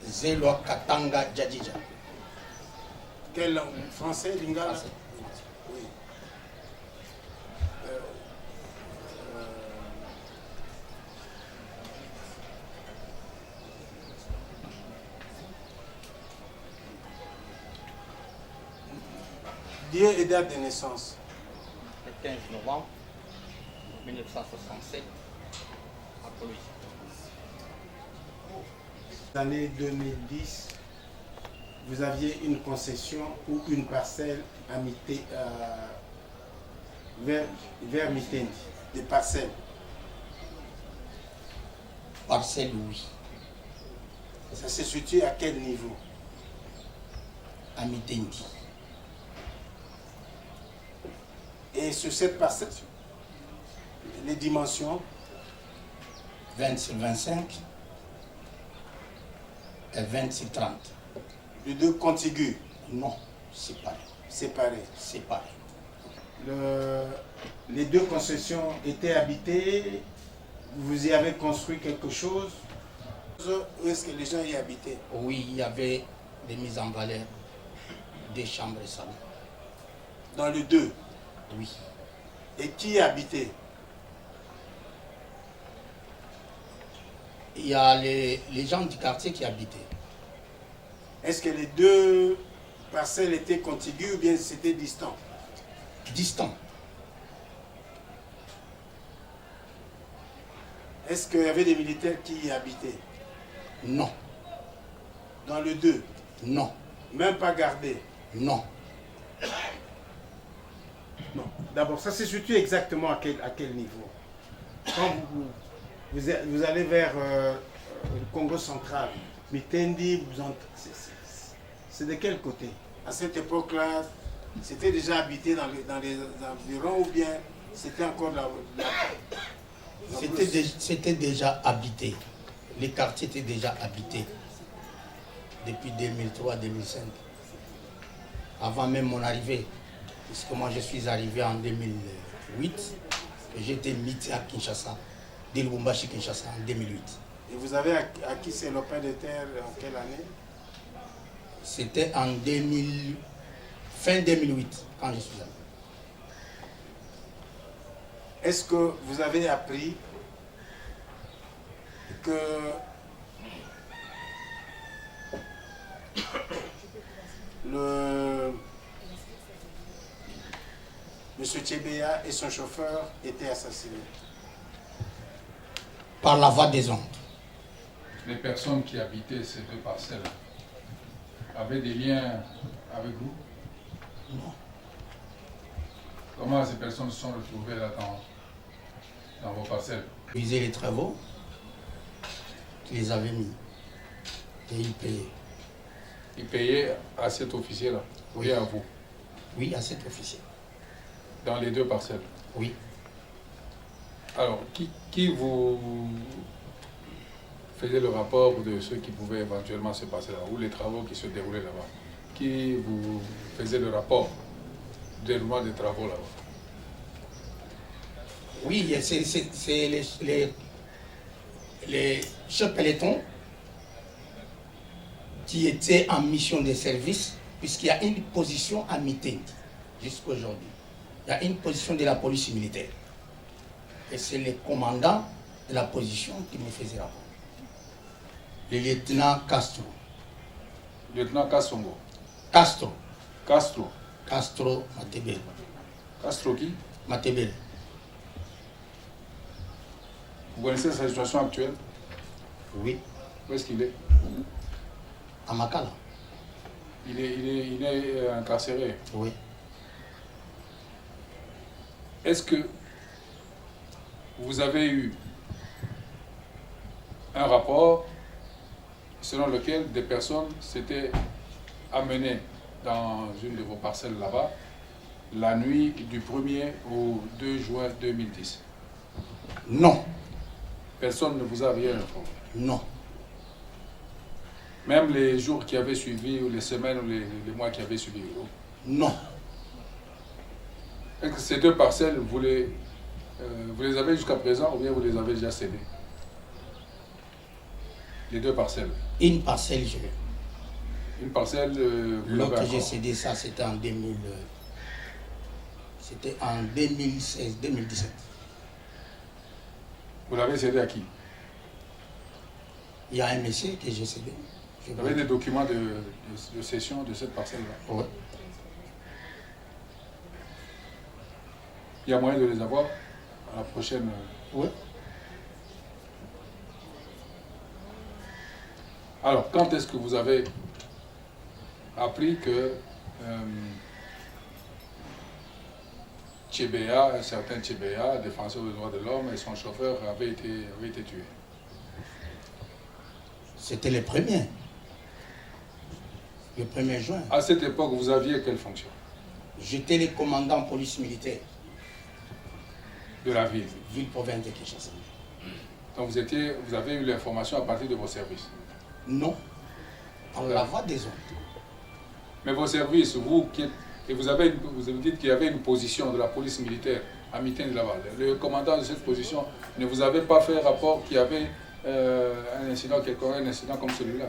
Zelo Katanga Djadija. Quelle langue? Français, lingala? Français. Oui. Lieu et date de naissance. Le 15 novembre 1967 à Cologne. L'année 2010, vous aviez une concession ou une parcelle à vers Mitendi, des parcelles. Parcelle, oui. Ça se situe à quel niveau? À Mitendi. Et sur cette parcelle, les dimensions? 20 sur 25 et 20 sur 30. Les deux contigus? Non, séparés. Séparés. Séparés. Les deux concessions étaient habitées, vous y avez construit quelque chose? Où est-ce que les gens y habitaient? Oui, il y avait des mises en valeur, des chambres et salons. Dans les deux? Oui. Et qui y habitait? Il y a les gens du quartier qui habitaient. Est-ce que les deux parcelles étaient contiguës ou bien c'était distant? Distant. Est-ce qu'il y avait des militaires qui y habitaient? Non. Dans le deux? Non. Même pas gardés? Non. Non. D'abord, ça se situe exactement à quel niveau? Quand vous allez vers le Congo central, Mitendi, c'est de quel côté? À cette époque-là, c'était déjà habité dans les environs ou bien c'était encore C'était déjà habité. Les quartiers étaient déjà habités depuis 2003-2005. Avant même mon arrivée. Puisque moi je suis arrivé en 2008 et j'étais muté à Kinshasa, de Lubumbashi Kinshasa en 2008. Et vous avez acquis ces lopins de terre en quelle année? C'était en fin 2008 quand je suis arrivé. Est-ce que vous avez appris que Monsieur Tchebeya et son chauffeur étaient assassinés? Par la voie des ondes. Les personnes qui habitaient ces deux parcelles avaient des liens avec vous? Non. Comment ces personnes se sont retrouvées là dans vos parcelles? Ils faisaient les travaux, ils les avaient mis et ils payaient. Ils payaient à cet officier-là? Oui. Et à vous? Oui, à cet officier. Dans les deux parcelles? Oui. Alors, qui vous faisait le rapport de ce qui pouvait éventuellement se passer là, ou les travaux qui se déroulaient là-bas? Qui vous faisait le rapport du déroulement des travaux là-bas? Oui, c'est les chefs pelotons qui étaient en mission de service, puisqu'il y a une position à Mitendi jusqu'à aujourd'hui. Il y a une position de la police militaire. Et c'est le commandant de la position qui me faisait rapport. Le lieutenant Castro. Lieutenant Kassongo? Castro. Castro? Castro Matebele. Castro qui? Matebele. Vous connaissez sa situation actuelle? Oui. Où est-ce qu'il est? À Makala. Il est incarcéré. Oui. Est-ce que vous avez eu un rapport selon lequel des personnes s'étaient amenées dans une de vos parcelles là-bas la nuit du 1er au 2 juin 2010? Non. Personne ne vous a rien informé? Non. Même les jours qui avaient suivi, ou les semaines, ou les mois qui avaient suivi? Non. Est-ce que ces deux parcelles, vous les avez jusqu'à présent ou bien vous les avez déjà cédées? Les deux parcelles. Une parcelle, Une parcelle, l'autre j'ai cédé ça, c'était en 2000. C'était en 2016, 2017. Vous l'avez cédé à qui? Il y a un monsieur que j'ai cédé. Vous avez des documents de cession de cette parcelle-là? Oui. Il y a moyen de les avoir à la prochaine? Oui. Alors, quand est-ce que vous avez appris que Tchébéa, un certain Tchébéa, défenseur des droits de l'homme, et son chauffeur avaient été tués? C'était le 1er. Le 1er juin. À cette époque, vous aviez quelle fonction? J'étais le commandant police militaire de la ville. Ville-province de Kinshasa. Donc vous avez eu l'information à partir de vos services? Non. Par la voie des ondes. Mais vos services, vous dites qu'il y avait une position de la police militaire à Mitène de Laval. Le commandant de cette position ne vous avait pas fait rapport qu'il y avait un incident comme celui-là?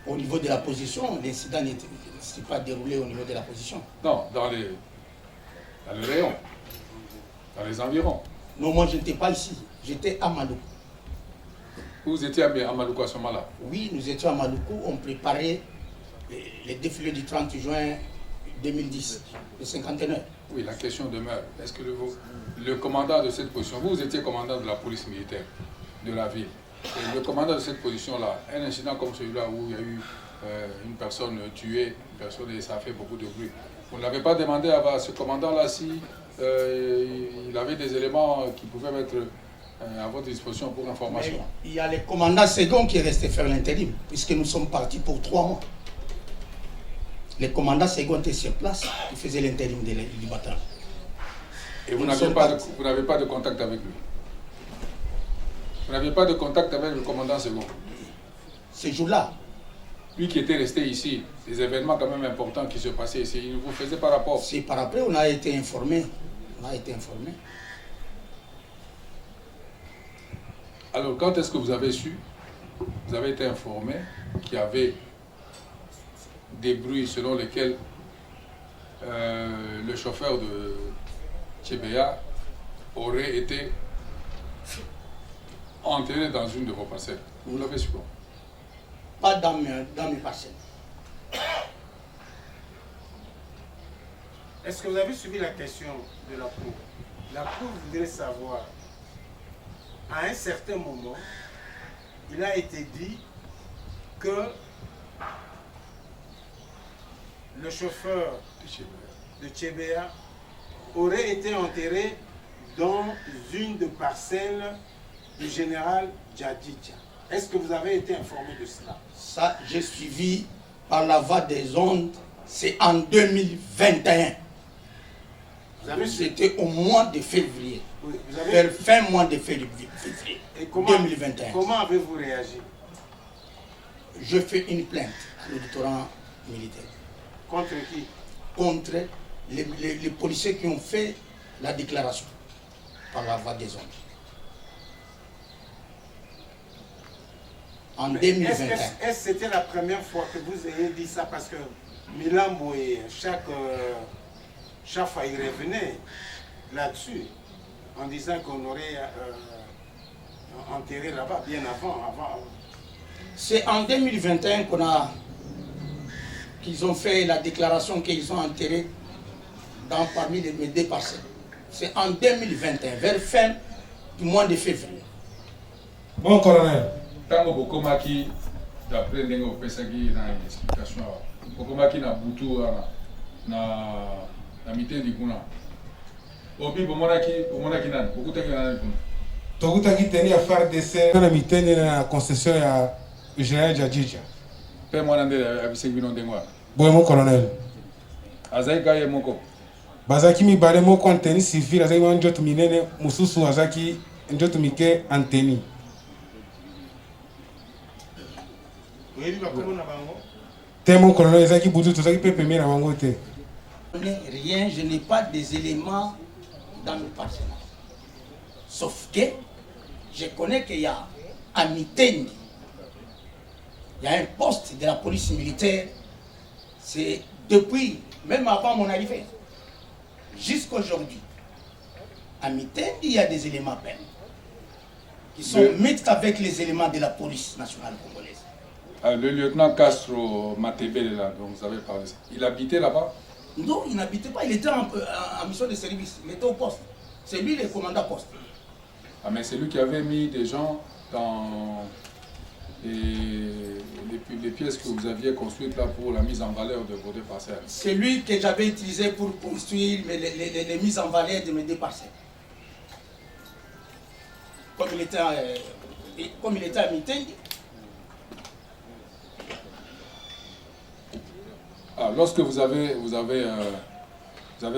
Au niveau de la position, l'incident ne s'est pas déroulé au niveau de la position. Non, dans le rayon, dans les environs. Non, moi je n'étais pas ici, j'étais à Maloukou. Vous étiez à Maloukou à ce moment-là? Oui, nous étions à Maloukou, on préparait les défilés du 30 juin 2010, le 59. Oui, la question demeure. Est-ce que le commandant de cette position, vous étiez commandant de la police militaire de la ville, et le commandant de cette position-là, un incident comme celui-là où il y a eu une personne tuée, et ça a fait beaucoup de bruit, vous ne l'avez pas demandé à ce commandant-là si il avait des éléments qui pouvaient mettre à votre disposition pour information? Mais il y a le commandant second qui est resté faire l'intérim, puisque nous sommes partis pour 3 mois. Le commandant second était sur place, il faisait l'intérim du bataillon. Et vous n'avez pas de contact avec lui? Vous n'avez pas de contact avec le commandant second? Ce jour-là? Lui qui était resté ici, des événements quand même importants qui se passaient ici, il vous faisait par rapport? C'est par après, on a été informé. On a été informé. Alors, quand est-ce que vous avez su, vous avez été informé qu'il y avait des bruits selon lesquels le chauffeur de Tchébéa aurait été enterré dans une de vos parcelles? Vous l'avez su? Pas dans mes parcelles. Est-ce que vous avez suivi la question de la Cour? La Cour voudrait savoir, à un certain moment, il a été dit que le chauffeur de Tchébéa aurait été enterré dans une des parcelles du général Djadidja. Est-ce que vous avez été informé de cela? Ça, j'ai suivi par la voie des ondes, c'est en 2021. C'était au mois de février. Oui, vers fin mois de février. Et comment, 2021. Comment avez-vous réagi? Je fais une plainte à l'auditorat militaire. Contre qui? Contre les policiers qui ont fait la déclaration par la voie des ondes. En 2021. Est-ce que c'était la première fois que vous ayez dit ça? Parce que Milambo et chaque fois il revenait là-dessus en disant qu'on aurait enterré là-bas bien avant. C'est en 2021 qu'ils ont fait la déclaration qu'ils ont enterré parmi mes 2 parcelles. C'est en 2021, vers fin du mois de février. Bon, colonel. Tango Bokomaki, d'après Nengo Pesagi dans l'explication, Bokomaki na Boutou na Mitène du Kuna. Obi Bomonaki nan, Bokutaki nan Kuna. Tokutaki teni affaire d'essai na Mitène na concession ya général Djadidja. Pe mwanande abiseki non dengwa. Boye mon colonel. Azai kaye moko. Bazaki mibale moko anteni civil, azaki wan njoto minene mususu azaki njoto mike anteni. T'es mon colonel, Zaki Boudou, Zaki Pepe Mira Wangote. Rien, je n'ai pas des éléments dans mes parcelles. Sauf que je connais qu'il y a à Mitendi, il y a un poste de la police militaire, c'est depuis, même avant mon arrivée, jusqu'à aujourd'hui. À Mitendi, il y a des éléments peines qui sont mixtes avec les éléments de la police nationale congolaise. Le lieutenant Castro Matebele, là, dont vous avez parlé, il habitait là-bas? Non, il n'habitait pas, il était en mission de service, il était au poste. C'est lui le commandant poste. Ah, mais c'est lui qui avait mis des gens dans les pièces que vous aviez construites là pour la mise en valeur de vos deux parcelles. C'est lui que j'avais utilisé pour construire les mises en valeur de mes deux parcelles. Comme il était à Mitendi. Ah, lorsque vous avez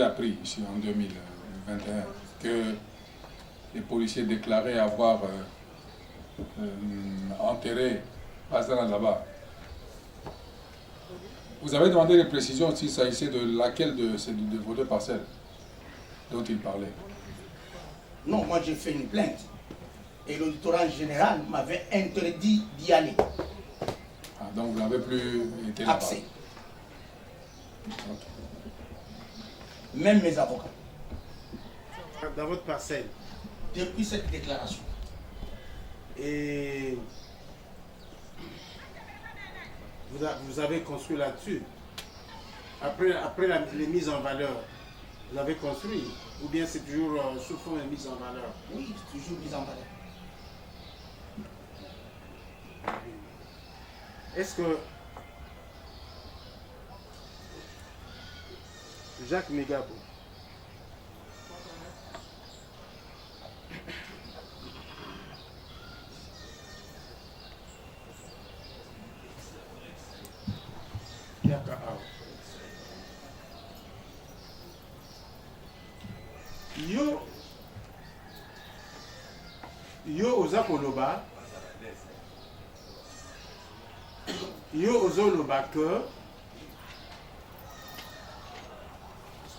appris ici en 2021 que les policiers déclaraient avoir enterré Bazana là-bas, vous avez demandé des précisions s'il s'agissait de laquelle de vos deux parcelles dont il parlait? Non, moi j'ai fait une plainte. Et l'auditoire général m'avait interdit d'y aller. Ah, donc vous n'avez plus été là-bas? Accès. Même mes avocats. Dans votre parcelle. Depuis cette déclaration. Et vous avez construit là-dessus. Après les mises en valeur, vous avez construit? Ou bien c'est toujours sous forme de mise en valeur? Oui, toujours mise en valeur. Est-ce que Jacques Megabo, yo oza koloba, yo ozoloba que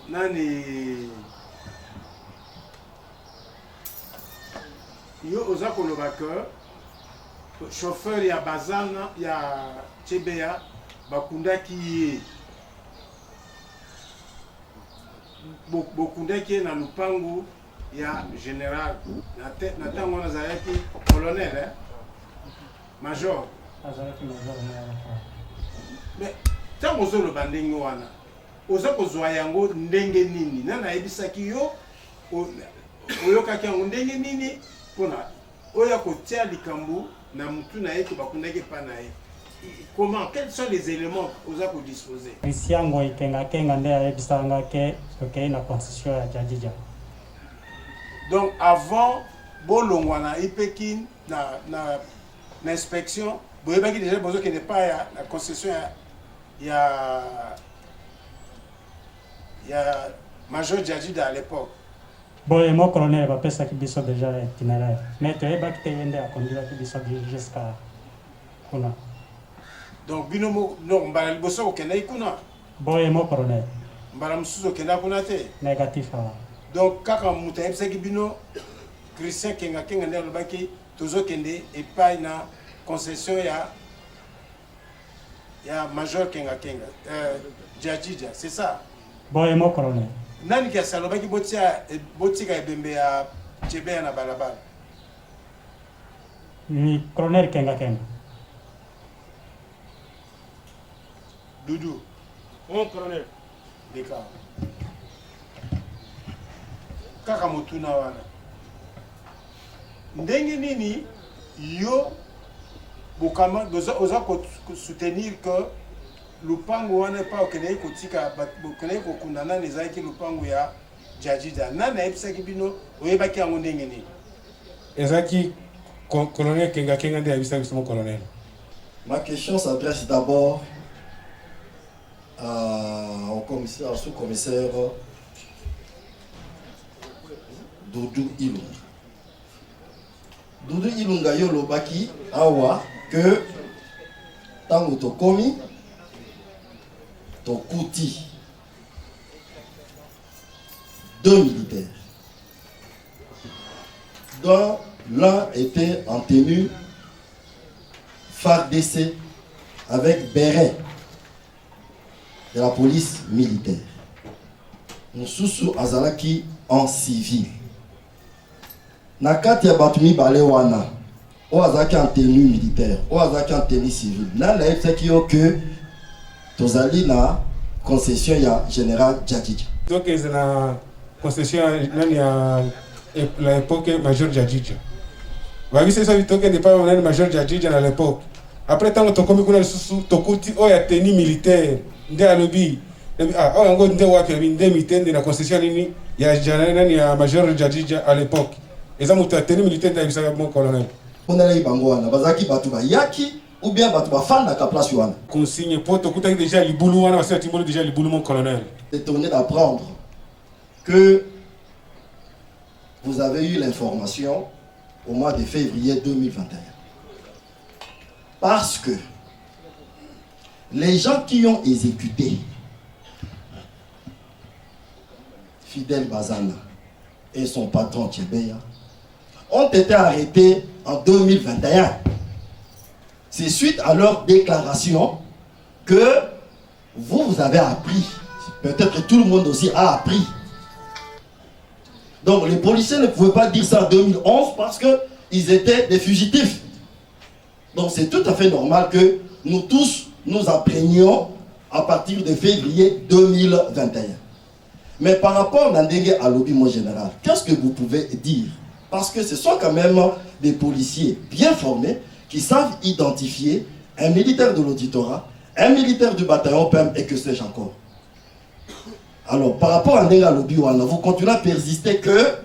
nani yo oza koloba que chauffeur ya Bazana ya Tshebea bakundaki ye bokundaki ye na lupangu ya général na ntango wana azalaki colonel major. Mais ntango ozoloba ndenge wana oza kozwa yango ndenge nini? Nani ayebisaki yo oyokaki yango ndenge nini mpona oyo kotia likambo na mutu na ye to bakundaki epa na ye? Comment? Quels sont les éléments oza kodisposer? Isiango ikenga nde ayebisanga ke tokei na concession ya Jadija. Donc avant bolongwa na Ipekin na inspection, boyebaki déjà bozo ke ne pas ya la concession ya Major Jadida à l'époque. Boye mo colonel bapesaki biso déjà itinéraire. Mais toyebaki te yende akonduaki biso jusqu'à kuna. Donc binomo non mbala liboso okenda ikuna. Boye mo colonel. Mbala musuzo okenda kuna te. Négatif. Donc kaka mutu ayebisaki bino Christian kenga nde alobaki tozokende epai na concession ya Major kenga Jadija, c'est ça? Boye mo colonel. Nani ki asalobaki botika ebembe ya Tshebea na balabala? Ni colonel kenga. Doudou. Mon colonel. D'accord. Kaka motuna wana. Ndenge nini yo bokama oza soutenir que lupango wana pa okende kotika okende kokunda nani ezalaki lupango ya Jadida? Nani ayebisaki bino oyebaki yango ndenge nini? ezalaki colonel kenga nde ayebisaki biso mo colonel. Ma question s'adresse d'abord au sous-commissaire Doudou Ilunga. Doudou Ilunga yo lobaki awa que tango tokomi tokuti 2 militaires dont l'un était en tenue FARDC avec béret de la police militaire. Mosusu azalaki en civil. Nakati ya batumi balewana, o azalaki en tenue militaire, o azalaki en tenue civile. Nana efsaki yo que tozali na concession ya général Djadidja. Donc c'est la concession nani ya la époque major Djadidja. Wagi c'est ça vitoke n'est pas nani major Djadidja à l'époque. Après tant que tokomi kuna susu tokuti o ya tenue militaire nde alobi oh yango nde wapi nde militaire na concession nini ya nani ya major Djadidja à l'époque. Eza mutu ya tenue militaire nda bisaka mon colonel. On a bango wana bazaki batu ba yaki ou bien batu ba fanda ka place wana. Consigne pour tokuta déjà libulu wana parce que timbolo déjà libulu mon colonel. Étonné d'apprendre que vous avez eu l'information au mois de février 2021. Parce que les gens qui ont exécuté Fidel Bazana et son patron Tchebeya ont été arrêtés en 2021. C'est suite à leur déclaration que vous avez appris. Peut-être que tout le monde aussi a appris. Donc les policiers ne pouvaient pas dire ça en 2011 parce qu'ils étaient des fugitifs. Donc c'est tout à fait normal que nous tous nous apprenions à partir de février 2021. Mais par rapport à Ndengue Alobi, mon général, qu'est-ce que vous pouvez dire? Parce que ce sont quand même des policiers bien formés qui savent identifier un militaire de l'auditorat, un militaire du bataillon PEM et que sais-je encore. Alors, par rapport à Ndengue Alobi, vous continuez à persister que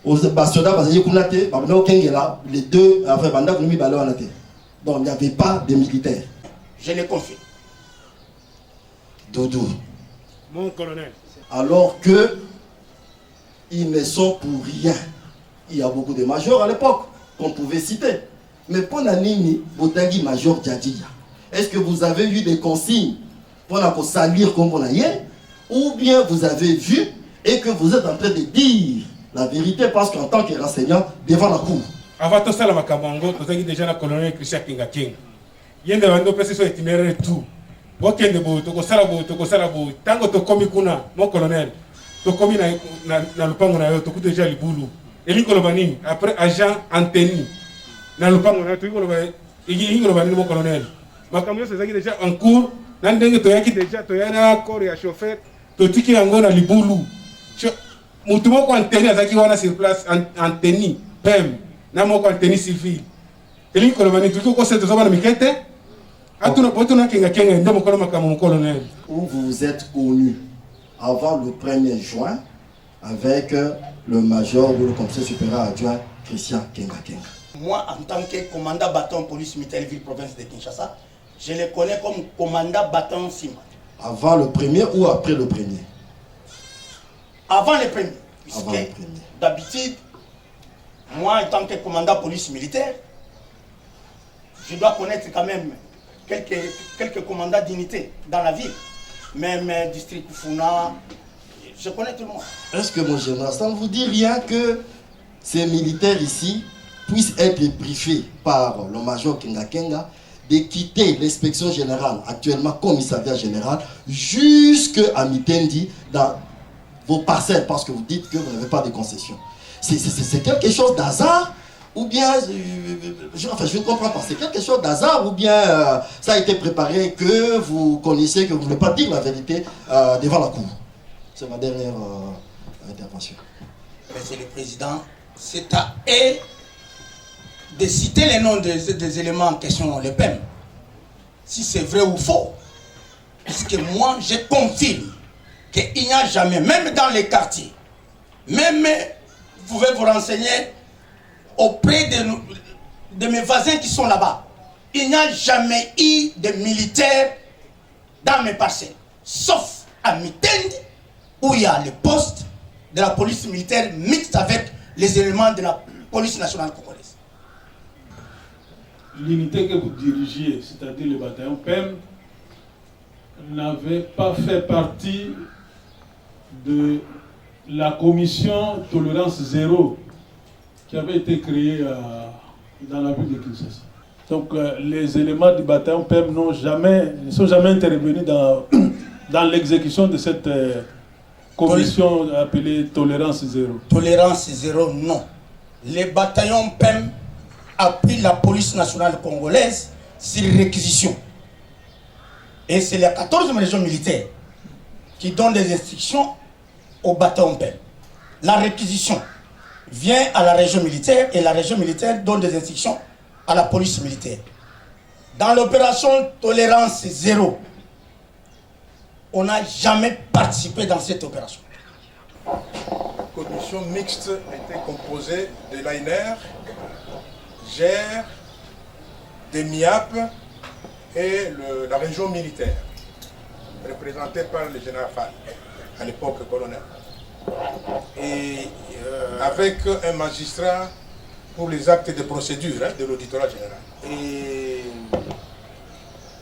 aux Bastoda, les deux, donc il n'y avait pas de militaires. Je le confie. Doudou. Mon colonel. Alors que ils ne sont pour rien. Il y a beaucoup de majors à l'époque qu'on pouvait citer. Mais pour Nanini, Botangi major Djadidja, est-ce que vous avez eu des consignes pour salir comme on a hier? Ou bien vous avez vu et que vous êtes en train de dire la vérité parce qu'en tant que renseignant devant la cour? Avant tout ça, la Makamango, vous avez déjà le colonel Christian Kenga King. Il y a des gens qui sont itinéraires et tout. Wakende bo toko sala bo tango to komi kuna mon colonel to komi na lupango na yo to kuta déjà libulu elingo lo banini après agent antenne na lupango na to ingo lo banini mon colonel makamyo c'est déjà en cours na ndenge to yaki déjà to yana corps ya chauffeur to tiki yango na libulu mutu moko antenne azaki wana sur place antenne pem na moko antenne civil elingo lo banini to ko seto zaba na mikete. Où vous êtes connu avant le 1er juin avec le major ou le commissaire supérieur adjoint Christian Kenga Kenga. Moi, en tant que commandant bâton police militaire ville province de Kinshasa, je le connais comme commandant bâton Sima. Avant le 1er ou après le 1er? Avant le 1er. Puisque d'habitude, moi, en tant que commandant police militaire, je dois connaître quand même quelques commandants d'unité dans la ville. Même district Funa, je connais tout le monde. Est-ce que mon général, ça ne vous dit rien que ces militaires ici puissent être briefés par le major Kenga Kenga de quitter l'inspection générale, actuellement commissariat général, jusqu'à Mitendi dans vos parcelles, parce que vous dites que vous n'avez pas de concession? C'est quelque chose d'hasard? Ou bien, je ne comprends pas, c'est quelque chose d'hasard ou bien ça a été préparé que vous connaissez, que vous ne voulez pas dire la vérité devant la cour? C'est ma dernière intervention. Monsieur le Président, c'est à eux de citer les noms des éléments en question, le PEM. Si c'est vrai ou faux. Parce que moi, je confirme qu'il n'y a jamais, même dans les quartiers, même vous pouvez vous renseigner auprès de mes voisins qui sont là-bas. Il n'y a jamais eu de militaires dans mes parcelles, sauf à Mitendi, où il y a le poste de la police militaire mixte avec les éléments de la police nationale congolaise. L'unité que vous dirigiez, c'est-à-dire le bataillon PEM, n'avait pas fait partie de la commission tolérance zéro qui avait été créée dans la ville de Kinshasa. Donc les éléments du bataillon PEM ne sont jamais intervenus dans l'exécution de cette commission appelée Tolérance Zéro. Tolérance Zéro, non. Les bataillons PEM appuient la police nationale congolaise sur réquisition. Et c'est la 14e région militaire qui donne des instructions au bataillon PEM. La réquisition vient à la région militaire et la région militaire donne des instructions à la police militaire. Dans l'opération Tolérance Zéro, on n'a jamais participé dans cette opération. La commission mixte était composée de l'AINER, GER, des MIAP et la région militaire, représentée par le général Fall, à l'époque colonel. Et avec un magistrat pour les actes de procédure de l'auditorat général. Et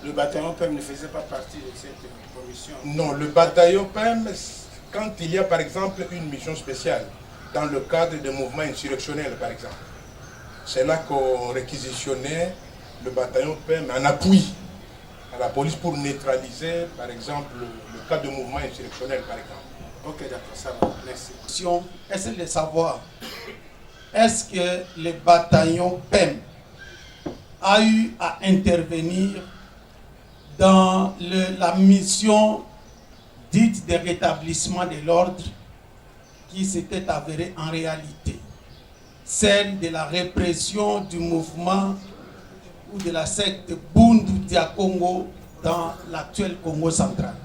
le bataillon PEM ne faisait pas partie de cette commission? Non, le bataillon PEM, quand il y a par exemple une mission spéciale, dans le cadre de mouvements insurrectionnels par exemple, c'est là qu'on réquisitionnait le bataillon PEM en appui à la police pour neutraliser par exemple le cas de mouvements insurrectionnels par exemple. Ok, d'accord, ça va, merci. Essaye de savoir, est-ce que le bataillon PEM a eu à intervenir dans la mission dite de rétablissement de l'ordre qui s'était avérée en réalité celle de la répression du mouvement ou de la secte Bundu Dia Congo dans l'actuel Congo central?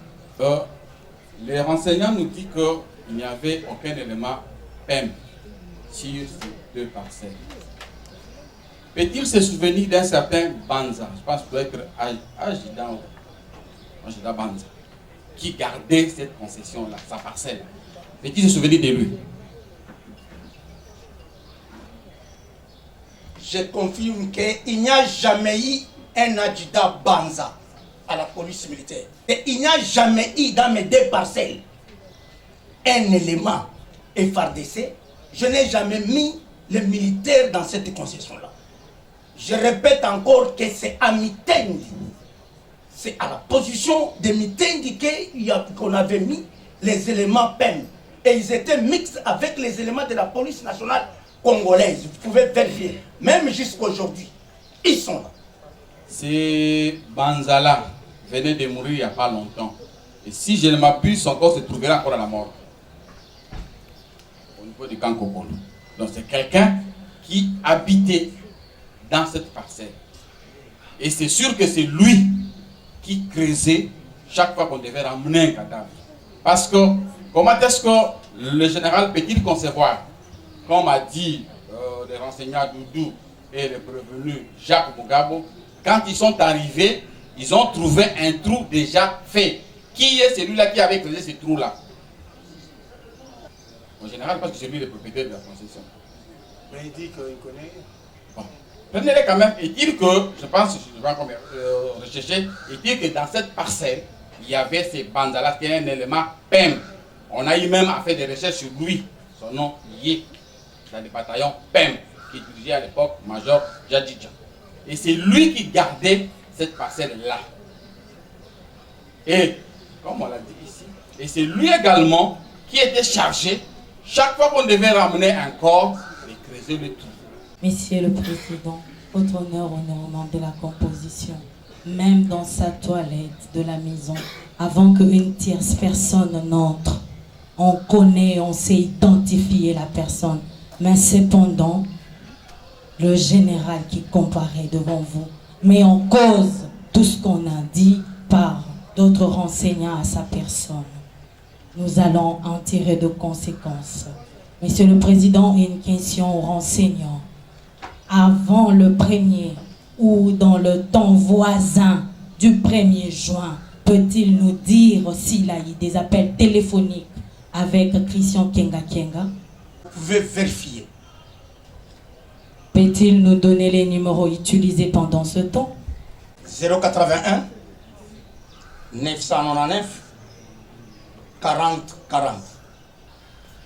Les renseignants nous disent qu'il n'y avait aucun élément PEM sur ces deux parcelles. Peut-il se souvenir d'un certain Banza, je pense que peut être Ajida Banza, qui gardait cette concession-là, sa parcelle? Peut-il se souvenir de lui? Je confirme qu'il n'y a jamais eu un adjudant Banza à la police militaire. Et il n'y a jamais eu dans mes deux parcelles un élément FARDC. Je n'ai jamais mis les militaires dans cette concession-là. Je répète encore que c'est à Mitendi. C'est à la position de Mitendi qu'on avait mis les éléments PEM. Et ils étaient mixtes avec les éléments de la police nationale congolaise. Vous pouvez vérifier. Même jusqu'à aujourd'hui, ils sont là. C'est Banzala venait de mourir il n'y a pas longtemps. Et si je ne m'abuse, son corps se trouverait encore à la mort. Au niveau du camp Kokolo. Donc c'est quelqu'un qui habitait dans cette parcelle. Et c'est sûr que c'est lui qui creusait chaque fois qu'on devait ramener un cadavre. Parce que, comment est-ce que le général peut-il concevoir, comme a dit les renseignants Doudou et le prévenu Jacques Mugabo, quand ils sont arrivés, ils ont trouvé un trou déjà fait. Qui est celui-là qui avait creusé ce trou-là? En général, parce que c'est lui le propriétaire de la concession. Mais il dit qu'il connaît. Bon. Prenez-les quand même et dire que, je pense, je vais encore rechercher, et dire que dans cette parcelle, il y avait ces bandes-là qui est un élément PEM. On a eu même à faire des recherches sur lui. Son nom Yé, dans le bataillon PEM, qui dirigeait à l'époque Major Jadidja. Et c'est lui qui gardait cette parcelle-là. Et, comme on l'a dit ici, et c'est lui également qui était chargé, chaque fois qu'on devait ramener un corps, de creuser le trou. Monsieur le Président, votre honneur au nom de la composition, même dans sa toilette de la maison, avant qu'une tierce personne n'entre, on connaît, on sait identifier la personne. Mais cependant, le général qui comparaît devant vous met en cause tout ce qu'on a dit par d'autres renseignants à sa personne. Nous allons en tirer de conséquences. Monsieur le Président, une question aux renseignants. Avant le 1er ou dans le temps voisin du 1er juin, peut-il nous dire s'il a eu des appels téléphoniques avec Christian Kenga Kenga? Vous pouvez vérifier. Peut-il nous donner les numéros utilisés pendant ce temps? 081 999 40 40.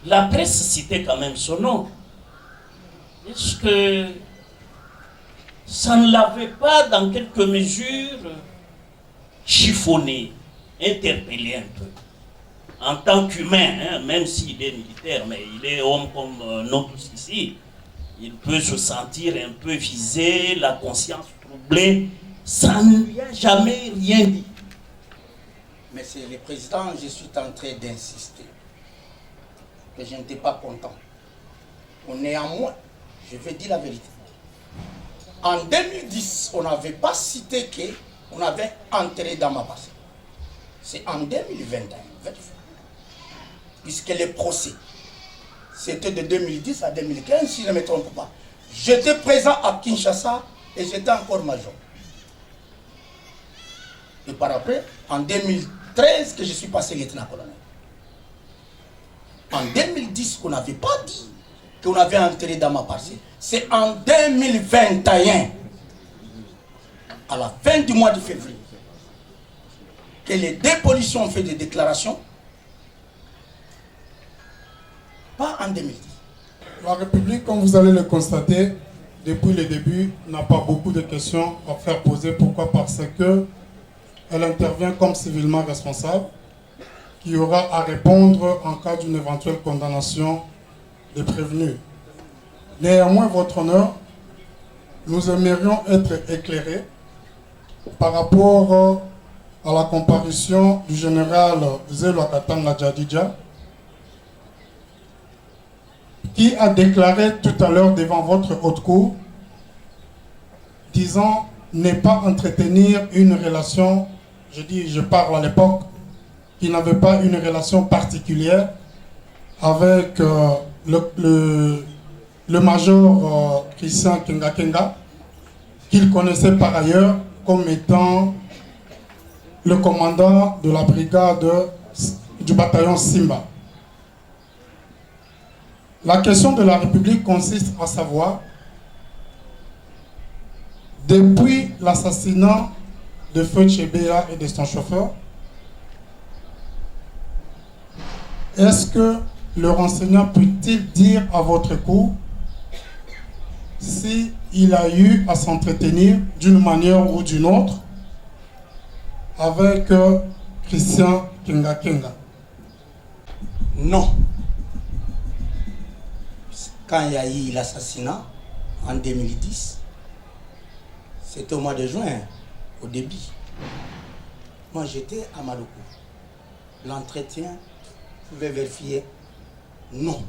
La presse citait quand même son nom. Est-ce que ça ne l'avait pas dans quelques mesures chiffonné, interpellé un peu. En tant qu'humain, hein, même s'il est militaire, mais il est homme comme nous tous ici, il peut se sentir un peu visé, la conscience troublée. Ça ne lui a jamais rien dit. Monsieur le Président, je suis en train d'insister que je n'étais pas content. Néanmoins, je vais dire la vérité. En 2010, on n'avait pas cité qu'on avait entré dans ma parcelle. C'est en 2021, puisque les procès, c'était de 2010 à 2015, si je ne me trompe pas. J'étais présent à Kinshasa et j'étais encore major. Et par après, en 2013, que je suis passé lieutenant-colonel. En 2010, qu'on n'avait pas dit qu'on avait entré dans ma parcelle. C'est en 2021, à la fin du mois de février, que les deux policiers ont fait des déclarations. Pas en 2010. La République, comme vous allez le constater, depuis le début, n'a pas beaucoup de questions à faire poser. Pourquoi? Parce que elle intervient comme civilement responsable, qui aura à répondre en cas d'une éventuelle condamnation des prévenus. Néanmoins, votre honneur, nous aimerions être éclairés par rapport à la comparution du général Zelo Katanga Djadidja, qui a déclaré tout à l'heure devant votre haute cour, disant ne pas entretenir une relation, je parle à l'époque, qui n'avait pas une relation particulière avec le major Christian Kenga Kenga, qu'il connaissait par ailleurs comme étant le commandant de la brigade du bataillon Simba. La question de la République consiste à savoir, depuis l'assassinat de Feu Chebea et de son chauffeur, est-ce que le renseignant peut-il dire à votre cour s'il a eu à s'entretenir d'une manière ou d'une autre avec Christian Kenga Kenga? Non. Quand il y a eu l'assassinat en 2010, c'était au mois de juin, au début. Moi, j'étais à Maloko. L'entretien, vous pouvez vérifier, non.